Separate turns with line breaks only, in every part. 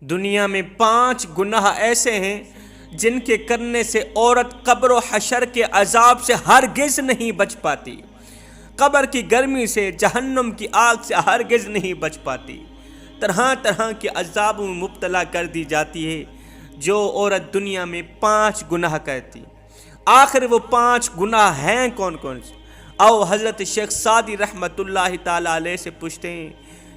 دنیا میں 5 گناہ ایسے ہیں جن کے کرنے سے عورت قبر و حشر کے عذاب سے ہرگز نہیں بچ پاتی، قبر کی گرمی سے، جہنم کی آگ سے ہرگز نہیں بچ پاتی، طرح طرح کے عذابوں میں مبتلا کر دی جاتی ہے جو عورت دنیا میں 5 گناہ کرتی۔ آخر وہ 5 گناہ ہیں کون کون سے؟ آؤ حضرت شیخ سعدی رحمۃ اللہ تعالیٰ علیہ سے پوچھتے ہیں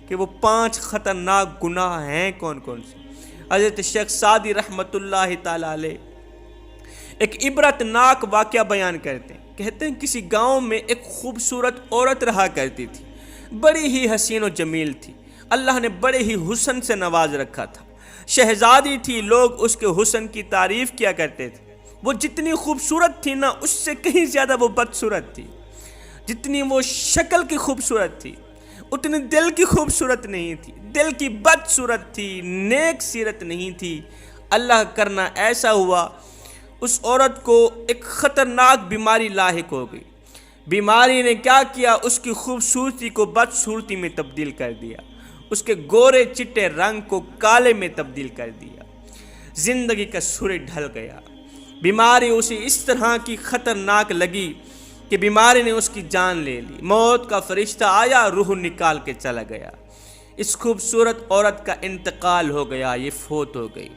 کہ وہ 5 خطرناک گناہ ہیں کون کون سے۔ حضرت شیخ سعدی رحمۃ اللہ تعالیٰ علیہ ایک عبرت ناک واقعہ بیان کرتے ہیں۔ کہتے ہیں کسی گاؤں میں ایک خوبصورت عورت رہا کرتی تھی، بڑی ہی حسین و جمیل تھی، اللہ نے بڑے ہی حسن سے نواز رکھا تھا، شہزادی تھی، لوگ اس کے حسن کی تعریف کیا کرتے تھے۔ وہ جتنی خوبصورت تھی نا، اس سے کہیں زیادہ وہ بدصورت تھی۔ جتنی وہ شکل کی خوبصورت تھی اتنی دل کی خوبصورت نہیں تھی، دل کی بدصورت تھی، نیک سیرت نہیں تھی۔ اللہ کرنا ایسا ہوا اس عورت کو ایک خطرناک بیماری لاحق ہو گئی۔ بیماری نے کیا کیا؟ اس کی خوبصورتی کو بدصورتی میں تبدیل کر دیا، اس کے گورے چٹے رنگ کو کالے میں تبدیل کر دیا، زندگی کا سورج ڈھل گیا۔ بیماری اسے اس طرح کی خطرناک لگی کہ بیماری نے اس کی جان لے لی، موت کا فرشتہ آیا، روح نکال کے چلا گیا۔ اس خوبصورت عورت کا انتقال ہو گیا، یہ فوت ہو گئی۔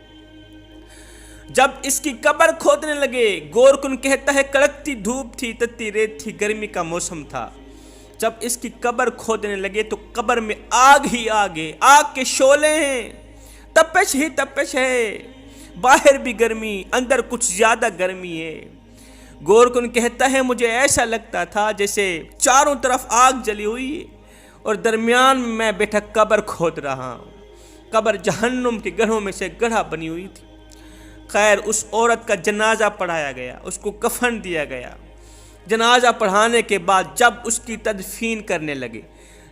جب اس کی قبر کھودنے لگے، گورکن کہتا ہے کڑکتی دھوپ تھی، تتی ریت تھی، گرمی کا موسم تھا۔ جب اس کی قبر کھودنے لگے تو قبر میں آگ ہی آگ ہے، آگ کے شعلے ہیں، تپش ہی تپش ہے، باہر بھی گرمی، اندر کچھ زیادہ گرمی ہے۔ گورکن کہتا ہے مجھے ایسا لگتا تھا جیسے چاروں طرف آگ جلی ہوئی ہے اور درمیان میں بیٹھا قبر کھود رہا ہوں۔ قبر جہنم کے گڑھوں میں سے گڑھا بنی ہوئی تھی۔ خیر، اس عورت کا جنازہ پڑھایا گیا، اس کو کفن دیا گیا۔ جنازہ پڑھانے کے بعد جب اس کی تدفین کرنے لگے،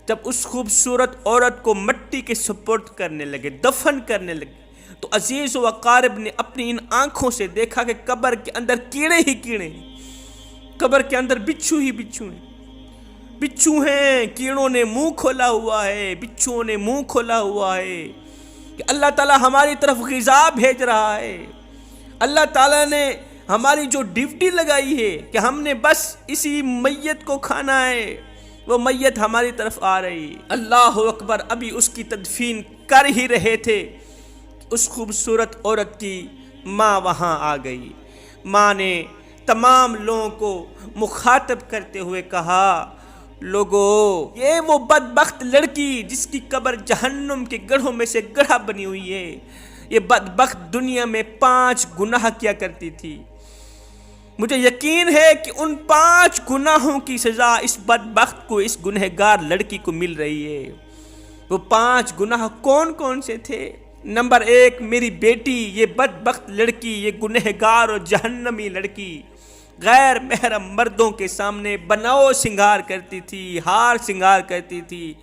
جب اس خوبصورت عورت کو مٹی کے سپرد کرنے لگے، دفن کرنے لگے، تو عزیز و اقارب نے اپنی ان آنکھوں سے دیکھا کہ قبر کے اندر کیڑے ہی کیڑے ہیں، قبر کے اندر بچھو ہی بچھو ہیں، بچھو ہیں، کیڑوں نے منہ کھولا ہوا ہے، بچھوؤں نے منہ کھولا ہوا ہے کہ اللہ تعالیٰ ہماری طرف غذا بھیج رہا ہے۔ اللہ تعالیٰ نے ہماری جو ڈیوٹی لگائی ہے کہ ہم نے بس اسی میت کو کھانا ہے، وہ میت ہماری طرف آ رہی ہے۔ اللہ اکبر! ابھی اس کی تدفین کر ہی رہے تھے، اس خوبصورت عورت کی ماں وہاں آ گئی۔ ماں نے تمام لوگوں کو مخاطب کرتے ہوئے کہا، لوگو، یہ وہ بدبخت لڑکی جس کی قبر جہنم کے گڑھوں میں سے گڑھا بنی ہوئی ہے، یہ بدبخت دنیا میں 5 گناہ کیا کرتی تھی۔ مجھے یقین ہے کہ ان 5 گناہوں کی سزا اس بدبخت کو، اس گنہگار لڑکی کو مل رہی ہے۔ وہ 5 گناہ کون کون سے تھے؟ نمبر 1، میری بیٹی، یہ بدبخت لڑکی، یہ گنہگار اور جہنمی لڑکی غیر محرم مردوں کے سامنے بناؤ سنگار کرتی تھی، ہار سنگار کرتی تھی،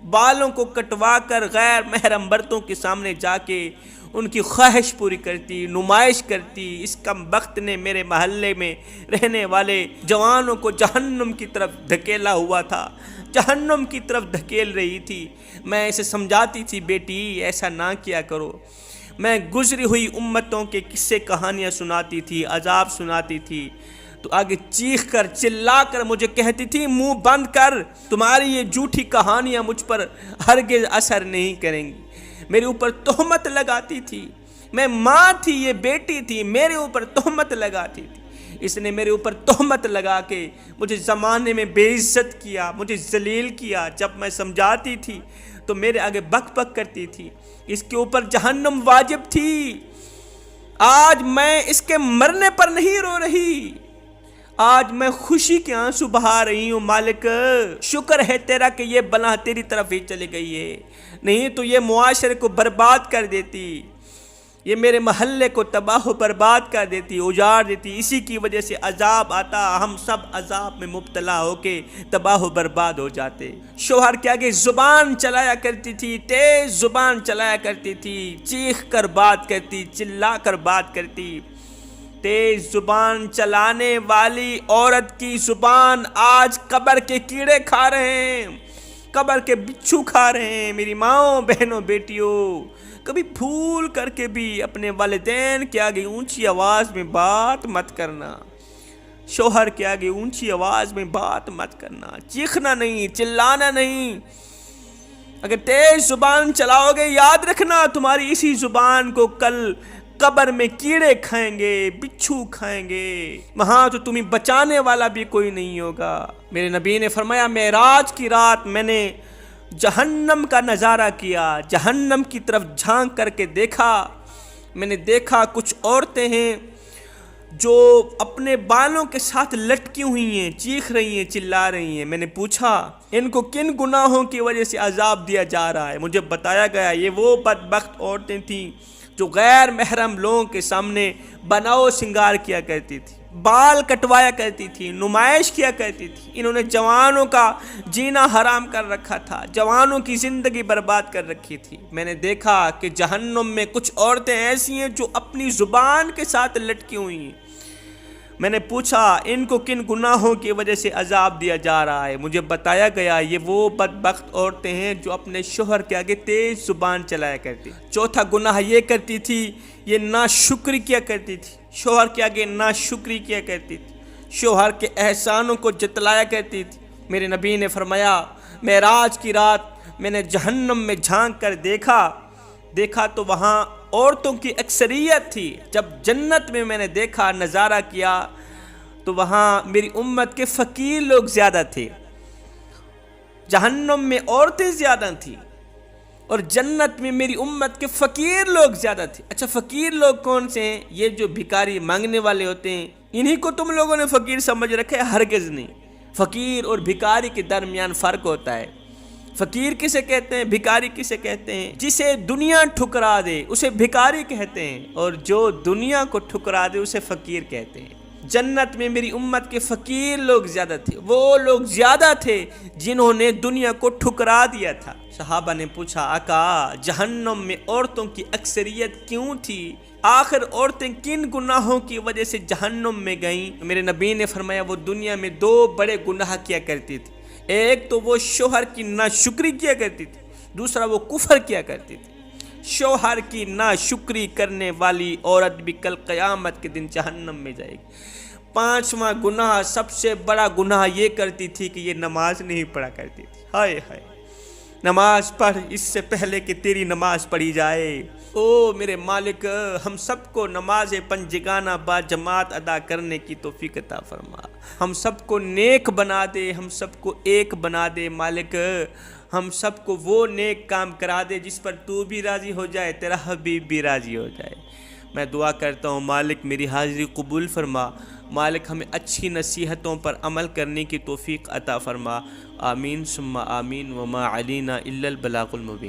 بالوں کو کٹوا کر غیر محرم مردوں کے سامنے جا کے ان کی خواہش پوری کرتی، نمائش کرتی۔ اس کم بخت نے میرے محلے میں رہنے والے جوانوں کو جہنم کی طرف دھکیلا ہوا تھا، جہنم کی طرف دھکیل رہی تھی۔ میں اسے سمجھاتی تھی، بیٹی ایسا نہ کیا کرو۔ میں گزری ہوئی امتوں کے قصے کہانیاں سناتی تھی، عذاب سناتی تھی، تو آگے چیخ کر چلا کر مجھے کہتی تھی، منہ بند کر، تمہاری یہ جھوٹی کہانیاں مجھ پر ہرگز اثر نہیں کریں گی۔ میرے اوپر تہمت لگاتی تھی، میں ماں تھی، یہ بیٹی تھی، میرے اوپر تہمت لگاتی تھی۔ اس نے میرے اوپر تہمت لگا کے مجھے زمانے میں بے عزت کیا، مجھے ذلیل کیا۔ جب میں سمجھاتی تھی تو میرے آگے بک بک کرتی تھی، اس کے اوپر جہنم واجب تھی۔ آج میں اس کے مرنے پر نہیں رو رہی، آج میں خوشی کے آنسو بہا رہی ہوں۔ مالک، شکر ہے تیرا کہ یہ بلا تیری طرف ہی چلی گئی ہے، نہیں تو یہ معاشرے کو برباد کر دیتی، یہ میرے محلے کو تباہ و برباد کر دیتی، اجاڑ دیتی۔ اسی کی وجہ سے عذاب آتا، ہم سب عذاب میں مبتلا ہو کے تباہ و برباد ہو جاتے۔ شوہر کے آگے زبان چلایا کرتی تھی، تیز زبان چلایا کرتی تھی، چیخ کر بات کرتی، چلا کر بات کرتی۔ تیز زبان چلانے والی عورت کی زبان آج قبر کے کیڑے کھا رہے ہیں، قبر کے بچھو کھا رہے ہیں۔ میری ماؤں، بہنوں، بیٹیوں، کبھی بھول کر کے بھی اپنے والدین کے آگے اونچی آواز میں بات مت کرنا، شوہر کے آگے اونچی آواز میں بات مت کرنا، چیخنا نہیں، چلانا نہیں۔ اگر تیز زبان چلاؤ گے، یاد رکھنا تمہاری اسی زبان کو کل قبر میں کیڑے کھائیں گے، بچھو کھائیں گے، وہاں تو تمہیں بچانے والا بھی کوئی نہیں ہوگا۔ میرے نبی نے فرمایا معراج کی رات میں نے جہنم کا نظارہ کیا، جہنم کی طرف جھانک کر کے دیکھا، میں نے دیکھا کچھ عورتیں ہیں جو اپنے بالوں کے ساتھ لٹکی ہوئی ہیں، چیخ رہی ہیں، چلا رہی ہیں۔ میں نے پوچھا ان کو کن گناہوں کی وجہ سے عذاب دیا جا رہا ہے؟ مجھے بتایا گیا یہ وہ بدبخت عورتیں تھیں جو غیر محرم لوگوں کے سامنے بناؤ سنگار کیا کرتی تھی، بال کٹوایا کرتی تھی، نمائش کیا کرتی تھی۔ انہوں نے جوانوں کا جینا حرام کر رکھا تھا، جوانوں کی زندگی برباد کر رکھی تھی۔ میں نے دیکھا کہ جہنم میں کچھ عورتیں ایسی ہیں جو اپنی زبان کے ساتھ لٹکی ہوئی ہیں۔ میں نے پوچھا ان کو کن گناہوں کی وجہ سے عذاب دیا جا رہا ہے؟ مجھے بتایا گیا یہ وہ بدبخت عورتیں ہیں جو اپنے شوہر کے آگے تیز زبان چلایا کرتی۔ چوتھا گناہ یہ کرتی تھی، یہ ناشکری کیا کرتی تھی، شوہر کے آگے ناشکری کیا کرتی تھی، شوہر کے احسانوں کو جتلایا کرتی تھی۔ میرے نبی نے فرمایا معراج کی رات میں نے جہنم میں جھانک کر دیکھا تو وہاں عورتوں کی اکثریت تھی۔ جب جنت میں نے دیکھا، نظارہ کیا، تو وہاں میری امت کے فقیر لوگ زیادہ تھے۔ جہنم میں عورتیں زیادہ تھیں اور جنت میں میری امت کے فقیر لوگ زیادہ تھے۔ اچھا فقیر لوگ کون سے ہیں؟ یہ جو بھکاری مانگنے والے ہوتے ہیں، انہی کو تم لوگوں نے فقیر سمجھ رکھے؟ ہرگز نہیں۔ فقیر اور بھکاری کے درمیان فرق ہوتا ہے۔ فقیر کسے کہتے ہیں، بھکاری کسے کہتے ہیں؟ جسے دنیا ٹھکرا دے اسے بھکاری کہتے ہیں، اور جو دنیا کو ٹھکرا دے اسے فقیر کہتے ہیں۔ جنت میں میری امت کے فقیر لوگ زیادہ تھے، وہ لوگ زیادہ تھے جنہوں نے دنیا کو ٹھکرا دیا تھا۔ صحابہ نے پوچھا آقا جہنم میں عورتوں کی اکثریت کیوں تھی؟ آخر عورتیں کن گناہوں کی وجہ سے جہنم میں گئیں؟ میرے نبی نے فرمایا وہ دنیا میں دو بڑے گناہ کیا کرتی تھی۔ ایک تو وہ شوہر کی ناشکری کیا کرتی تھی، دوسرا وہ کفر کیا کرتی تھی۔ شوہر کی ناشکری کرنے والی عورت بھی کل قیامت کے دن جہنم میں جائے گی۔ پانچواں گناہ، سب سے بڑا گناہ یہ کرتی تھی کہ یہ نماز نہیں پڑھا کرتی تھی۔ ہائے ہائے، نماز پڑھ اس سے پہلے کہ تیری نماز پڑھی جائے۔ او میرے مالک، ہم سب کو نماز پنجگانہ با جماعت ادا کرنے کی توفیق عطا فرما، ہم سب کو نیک بنا دے، ہم سب کو ایک بنا دے مالک، ہم سب کو وہ نیک کام کرا دے جس پر تو بھی راضی ہو جائے، تیرا حبیب بھی راضی ہو جائے۔ میں دعا کرتا ہوں مالک میری حاضری قبول فرما، مالک ہمیں اچھی نصیحتوں پر عمل کرنے کی توفیق عطا فرما۔ آمین ثم آمین، وما علینا الا البلاغ المبین۔